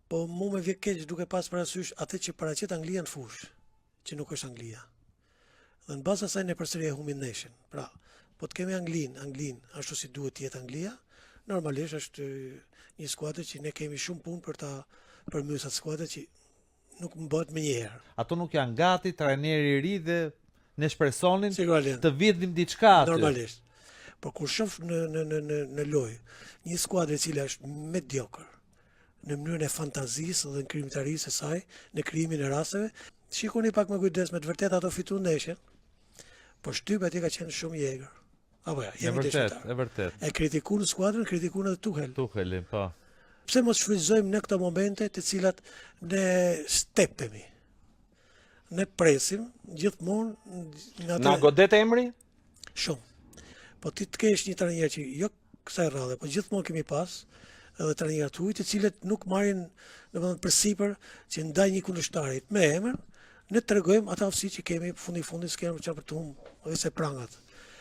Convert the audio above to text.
Po mu me vje keq duke pas parasysh atë që paraqet Anglia në fushë, që nuk është Anglia. Dhe në bazë asaj ne përsëri e humbim neshin. Pra, po të kemi Anglin, ashtu si duhet të jetë Anglia, normalisht është një skuadër që ne kemi shumë punë për ta përmysat skuadër që nuk më bëhet më njëherë. Ato nuk janë gati, trajneri i ri dhe ne shpresonin Sigurisht. të vidhim diçka aty. Normalisht. Por kur shoh në lojë një skuadër e cila është mediokër në mënyrën e fantazisë dhe në krijimtarisë së saj, në krijimin e rasteve, shikoni pak me kujdes, me të vërtetë ato fituan ndeshjen. Po shtypja aty ka qenë shumë i egër. Apo ja, jemi dëshmitar. E vërtet. E kritikuan skuadrën, kritikuan edhe Tuchel. Tucheli, po. Pse mos shfrytëzojmë në këto momente të cilat ne stepemi. Ne presim gjithmonë nga Na godet emri? shumë. Po ti të kesh një trajner që jo kësaj rradhe, po gjithmonë kemi pas edhe trajnerë të huaj të cilët nuk marrin domethënë përsipër që ndaj një kundërshtarit me emër, ne tregojmë ata aftësi që kemi fundi s'kemi çfarë për të humbur, edhe se prangat.